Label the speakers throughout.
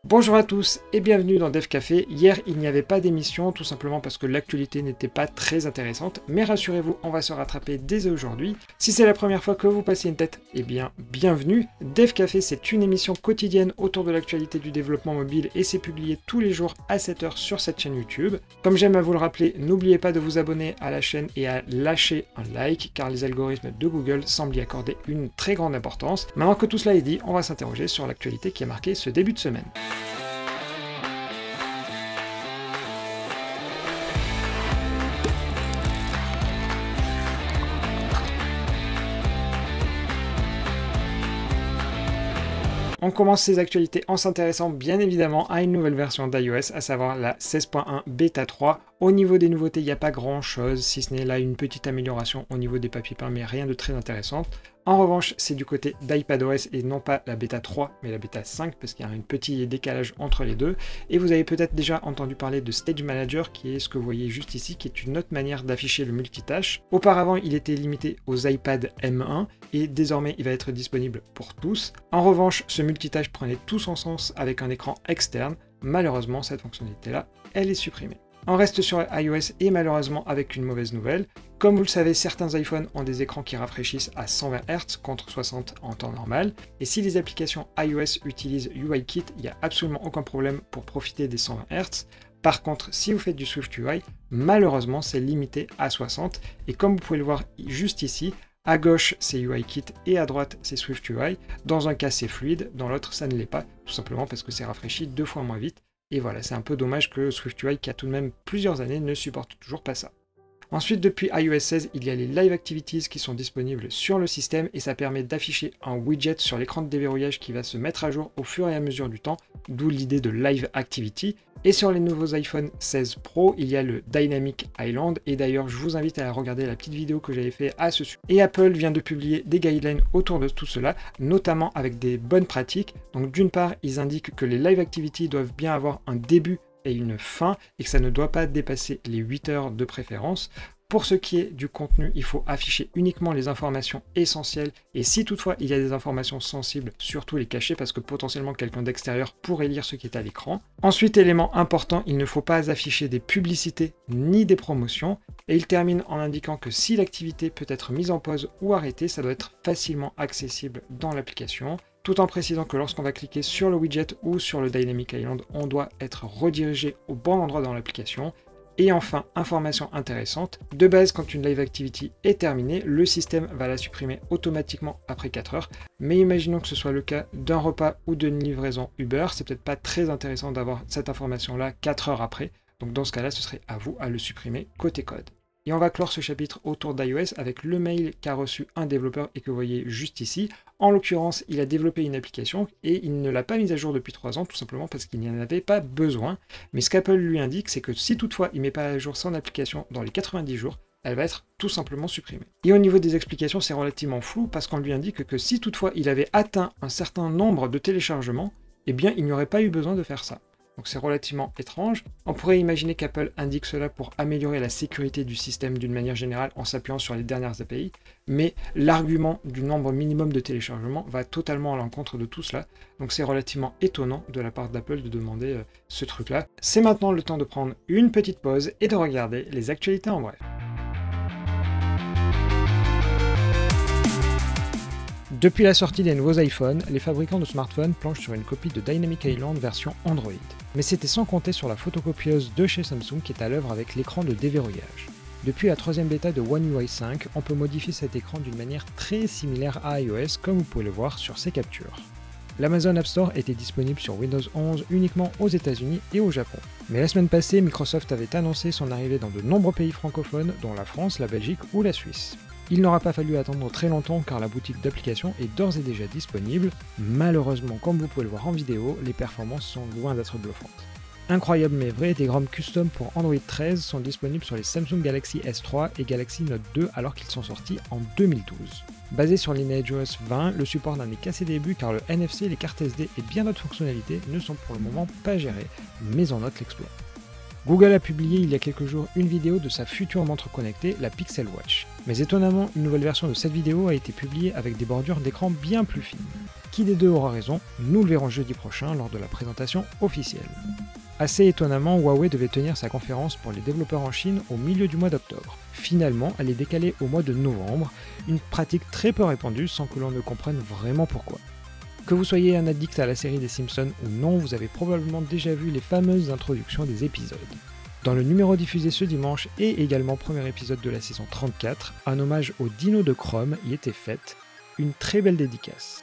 Speaker 1: Bonjour à tous et bienvenue dans Dev Café. Hier, il n'y avait pas d'émission, tout simplement parce que l'actualité n'était pas très intéressante, mais rassurez-vous, on va se rattraper dès aujourd'hui. Si c'est la première fois que vous passez une tête, eh bien, bienvenue. Dev Café, c'est une émission quotidienne autour de l'actualité du développement mobile et c'est publié tous les jours à 7h sur cette chaîne YouTube. Comme j'aime à vous le rappeler, n'oubliez pas de vous abonner à la chaîne et à lâcher un like, car les algorithmes de Google semblent y accorder une très grande importance. Maintenant que tout cela est dit, on va s'interroger sur l'actualité qui a marqué ce début de semaine. On commence ces actualités en s'intéressant bien évidemment à une nouvelle version d'iOS, à savoir la 16.1 Beta 3. Au niveau des nouveautés, il n'y a pas grand chose, si ce n'est là une petite amélioration au niveau des papiers peints, mais rien de très intéressant. En revanche, c'est du côté d'iPadOS et non pas la Beta 3, mais la Beta 5, parce qu'il y a un petit décalage entre les deux. Et vous avez peut-être déjà entendu parler de Stage Manager, qui est ce que vous voyez juste ici, qui est une autre manière d'afficher le multitâche. Auparavant, il était limité aux iPad M1, et désormais, il va être disponible pour tous. En revanche, ce multitâche prenait tout son sens avec un écran externe. Malheureusement, cette fonctionnalité-là, elle est supprimée. On reste sur iOS et malheureusement avec une mauvaise nouvelle. Comme vous le savez, certains iPhones ont des écrans qui rafraîchissent à 120 Hz contre 60 en temps normal. Et si les applications iOS utilisent UIKit, il n'y a absolument aucun problème pour profiter des 120 Hz. Par contre, si vous faites du SwiftUI, malheureusement c'est limité à 60. Et comme vous pouvez le voir juste ici, à gauche c'est UIKit et à droite c'est SwiftUI. Dans un cas c'est fluide, dans l'autre ça ne l'est pas, tout simplement parce que c'est rafraîchi 2 fois moins vite. Et voilà, c'est un peu dommage que SwiftUI, qui a tout de même plusieurs années, ne supporte toujours pas ça. Ensuite, depuis iOS 16, il y a les Live Activities qui sont disponibles sur le système et ça permet d'afficher un widget sur l'écran de déverrouillage qui va se mettre à jour au fur et à mesure du temps, d'où l'idée de Live Activity. Et sur les nouveaux iPhone 16 Pro, il y a le Dynamic Island et d'ailleurs, je vous invite à regarder la petite vidéo que j'avais fait à ce sujet. Et Apple vient de publier des guidelines autour de tout cela, notamment avec des bonnes pratiques. Donc d'une part, ils indiquent que les Live Activities doivent bien avoir un début et une fin, et que ça ne doit pas dépasser les 8 heures de préférence. Pour ce qui est du contenu, il faut afficher uniquement les informations essentielles, et si toutefois il y a des informations sensibles, surtout les cacher, parce que potentiellement quelqu'un d'extérieur pourrait lire ce qui est à l'écran. Ensuite, élément important, il ne faut pas afficher des publicités ni des promotions, et il termine en indiquant que si l'activité peut être mise en pause ou arrêtée, ça doit être facilement accessible dans l'application, tout en précisant que lorsqu'on va cliquer sur le widget ou sur le Dynamic Island, on doit être redirigé au bon endroit dans l'application. Et enfin, information intéressante, de base quand une Live Activity est terminée, le système va la supprimer automatiquement après 4 heures, mais imaginons que ce soit le cas d'un repas ou d'une livraison Uber, c'est peut-être pas très intéressant d'avoir cette information-là 4 heures après, donc dans ce cas-là, ce serait à vous à le supprimer côté code. Et on va clore ce chapitre autour d'iOS avec le mail qu'a reçu un développeur et que vous voyez juste ici. En l'occurrence, il a développé une application et il ne l'a pas mise à jour depuis 3 ans, tout simplement parce qu'il n'y en avait pas besoin. Mais ce qu'Apple lui indique, c'est que si toutefois il ne met pas à jour son application dans les 90 jours, elle va être tout simplement supprimée. Et au niveau des explications, c'est relativement flou parce qu'on lui indique que si toutefois il avait atteint un certain nombre de téléchargements, eh bien il n'y aurait pas eu besoin de faire ça. Donc c'est relativement étrange. On pourrait imaginer qu'Apple indique cela pour améliorer la sécurité du système d'une manière générale en s'appuyant sur les dernières API, mais l'argument du nombre minimum de téléchargements va totalement à l'encontre de tout cela. Donc c'est relativement étonnant de la part d'Apple de demander ce truc-là. C'est maintenant le temps de prendre une petite pause et de regarder les actualités en bref. Depuis la sortie des nouveaux iPhones, les fabricants de smartphones planchent sur une copie de Dynamic Island version Android. Mais c'était sans compter sur la photocopieuse de chez Samsung qui est à l'œuvre avec l'écran de déverrouillage. Depuis la 3e bêta de One UI 5, on peut modifier cet écran d'une manière très similaire à iOS comme vous pouvez le voir sur ces captures. L'Amazon App Store était disponible sur Windows 11 uniquement aux États-Unis et au Japon. Mais la semaine passée, Microsoft avait annoncé son arrivée dans de nombreux pays francophones, dont la France, la Belgique ou la Suisse. Il n'aura pas fallu attendre très longtemps car la boutique d'applications est d'ores et déjà disponible. Malheureusement, comme vous pouvez le voir en vidéo, les performances sont loin d'être bluffantes. Incroyable mais vrai, des ROM custom pour Android 13 sont disponibles sur les Samsung Galaxy S3 et Galaxy Note 2 alors qu'ils sont sortis en 2012. Basé sur LineageOS 20, le support n'en est qu'à ses débuts car le NFC, les cartes SD et bien d'autres fonctionnalités ne sont pour le moment pas gérées, mais on note l'exploit. Google a publié il y a quelques jours une vidéo de sa future montre connectée, la Pixel Watch. Mais étonnamment, une nouvelle version de cette vidéo a été publiée avec des bordures d'écran bien plus fines. Qui des deux aura raison? Nous le verrons jeudi prochain lors de la présentation officielle. Assez étonnamment, Huawei devait tenir sa conférence pour les développeurs en Chine au milieu du mois d'octobre. Finalement, elle est décalée au mois de novembre, une pratique très peu répandue sans que l'on ne comprenne vraiment pourquoi. Que vous soyez un addict à la série des Simpsons ou non, vous avez probablement déjà vu les fameuses introductions des épisodes. Dans le numéro diffusé ce dimanche et également premier épisode de la saison 34, un hommage au dino de Chrome y était fait, une très belle dédicace.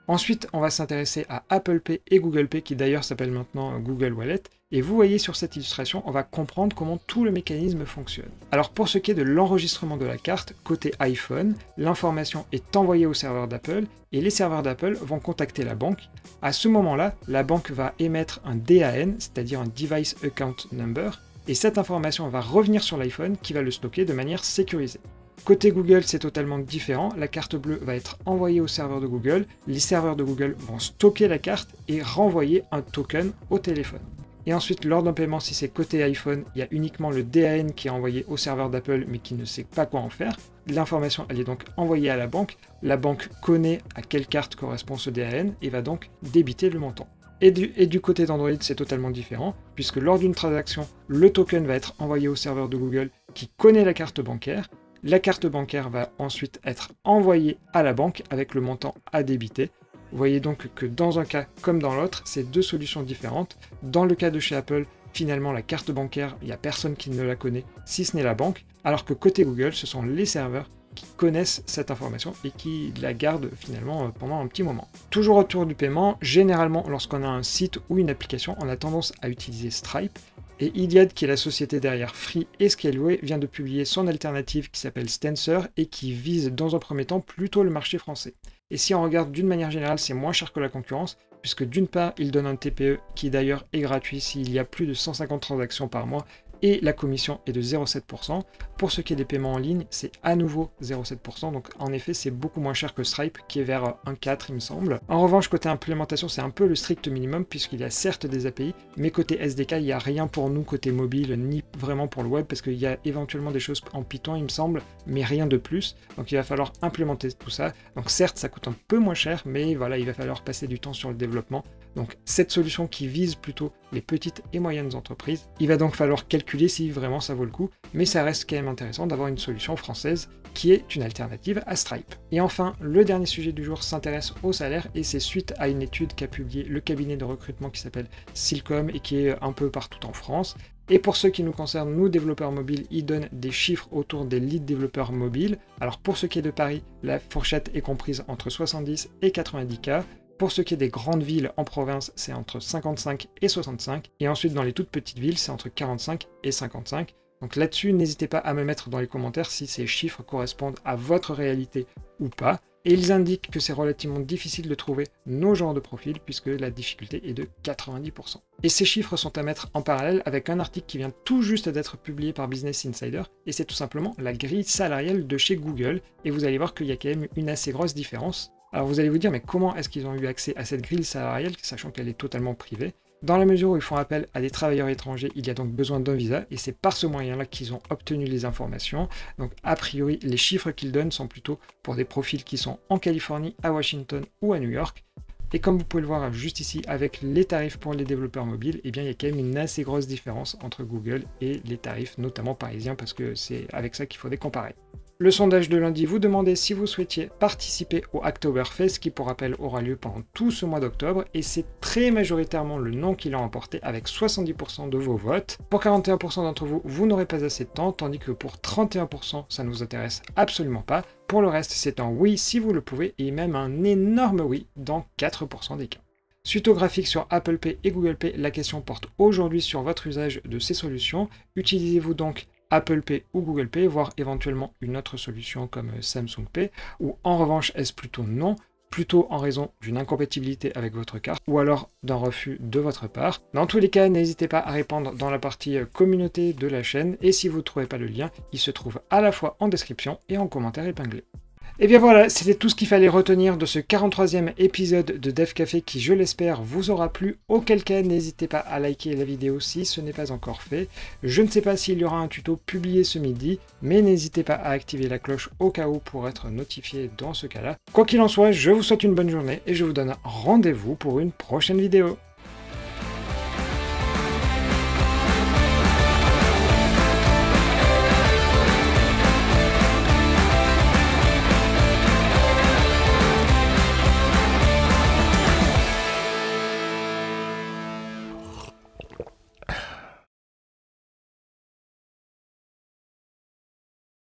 Speaker 1: Ensuite, on va s'intéresser à Apple Pay et Google Pay, qui d'ailleurs s'appelle maintenant Google Wallet, et vous voyez sur cette illustration, on va comprendre comment tout le mécanisme fonctionne. Alors pour ce qui est de l'enregistrement de la carte, côté iPhone, l'information est envoyée au serveur d'Apple, et les serveurs d'Apple vont contacter la banque. À ce moment-là, la banque va émettre un DAN, c'est-à-dire un Device Account Number, et cette information va revenir sur l'iPhone qui va le stocker de manière sécurisée. Côté Google, c'est totalement différent, la carte bleue va être envoyée au serveur de Google, les serveurs de Google vont stocker la carte et renvoyer un token au téléphone. Et ensuite, lors d'un paiement, si c'est côté iPhone, il y a uniquement le DAN qui est envoyé au serveur d'Apple mais qui ne sait pas quoi en faire. L'information, elle est donc envoyée à la banque connaît à quelle carte correspond ce DAN et va donc débiter le montant. Et du côté d'Android, c'est totalement différent, puisque lors d'une transaction, le token va être envoyé au serveur de Google qui connaît la carte bancaire. La carte bancaire va ensuite être envoyée à la banque avec le montant à débiter. Vous voyez donc que dans un cas comme dans l'autre, c'est deux solutions différentes. Dans le cas de chez Apple, finalement la carte bancaire, il n'y a personne qui ne la connaît, si ce n'est la banque, alors que côté Google, ce sont les serveurs qui connaissent cette information et qui la gardent finalement pendant un petit moment. Toujours autour du paiement, généralement lorsqu'on a un site ou une application, on a tendance à utiliser Stripe. Et Iliad, qui est la société derrière Free et Scaleway, vient de publier son alternative qui s'appelle Stancer et qui vise dans un premier temps plutôt le marché français. Et si on regarde d'une manière générale, c'est moins cher que la concurrence, puisque d'une part, il donne un TPE qui d'ailleurs est gratuit s'il y a plus de 150 transactions par mois, et la commission est de 0,7%. Pour ce qui est des paiements en ligne, c'est à nouveau 0,7%, donc en effet c'est beaucoup moins cher que Stripe qui est vers 1,4 il me semble. En revanche, côté implémentation, c'est un peu le strict minimum puisqu'il y a certes des API, mais côté SDK, il n'y a rien pour nous côté mobile, ni vraiment pour le web, parce qu'il y a éventuellement des choses en Python il me semble, mais rien de plus, donc il va falloir implémenter tout ça. Donc certes ça coûte un peu moins cher, mais voilà, il va falloir passer du temps sur le développement. Donc cette solution qui vise plutôt les petites et moyennes entreprises, il va donc falloir calculer si vraiment ça vaut le coup, mais ça reste quand même intéressant d'avoir une solution française qui est une alternative à Stripe. Et enfin, le dernier sujet du jour s'intéresse au salaire et c'est suite à une étude qu'a publié le cabinet de recrutement qui s'appelle Silcom et qui est un peu partout en France. Et pour ceux qui nous concernent, nous développeurs mobiles, ils donnent des chiffres autour des lead développeurs mobiles. Alors pour ce qui est de Paris, la fourchette est comprise entre 70 et 90K. Pour ce qui est des grandes villes en province, c'est entre 55 et 65. Et ensuite, dans les toutes petites villes, c'est entre 45 et 55. Donc là-dessus, n'hésitez pas à me mettre dans les commentaires si ces chiffres correspondent à votre réalité ou pas. Et ils indiquent que c'est relativement difficile de trouver nos genres de profils puisque la difficulté est de 90%. Et ces chiffres sont à mettre en parallèle avec un article qui vient tout juste d'être publié par Business Insider et c'est tout simplement la grille salariale de chez Google. Et vous allez voir qu'il y a quand même une assez grosse différence. Alors vous allez vous dire, mais comment est-ce qu'ils ont eu accès à cette grille salariale, sachant qu'elle est totalement privée? Dans la mesure où ils font appel à des travailleurs étrangers, il y a donc besoin d'un visa, et c'est par ce moyen-là qu'ils ont obtenu les informations. Donc a priori, les chiffres qu'ils donnent sont plutôt pour des profils qui sont en Californie, à Washington ou à New York. Et comme vous pouvez le voir juste ici, avec les tarifs pour les développeurs mobiles, eh bien il y a quand même une assez grosse différence entre Google et les tarifs, notamment parisiens, parce que c'est avec ça qu'il faudrait comparer. Le sondage de lundi vous demandait si vous souhaitiez participer au Hacktoberfest qui pour rappel aura lieu pendant tout ce mois d'octobre et c'est très majoritairement le non qui l'a emporté avec 70% de vos votes. Pour 41% d'entre vous, vous n'aurez pas assez de temps tandis que pour 31% ça ne nous intéresse absolument pas. Pour le reste c'est un oui si vous le pouvez et même un énorme oui dans 4% des cas. Suite au graphique sur Apple Pay et Google Pay, la question porte aujourd'hui sur votre usage de ces solutions. Utilisez-vous donc Apple Pay ou Google Pay, voire éventuellement une autre solution comme Samsung Pay, ou en revanche est-ce plutôt non, plutôt en raison d'une incompatibilité avec votre carte, ou alors d'un refus de votre part. Dans tous les cas, n'hésitez pas à répondre dans la partie communauté de la chaîne, et si vous ne trouvez pas le lien, il se trouve à la fois en description et en commentaire épinglé. Et bien voilà, c'était tout ce qu'il fallait retenir de ce 43e épisode de Dev Café qui, je l'espère, vous aura plu. Auquel cas, n'hésitez pas à liker la vidéo si ce n'est pas encore fait. Je ne sais pas s'il y aura un tuto publié ce midi, mais n'hésitez pas à activer la cloche au cas où pour être notifié dans ce cas-là. Quoi qu'il en soit, je vous souhaite une bonne journée et je vous donne rendez-vous pour une prochaine vidéo.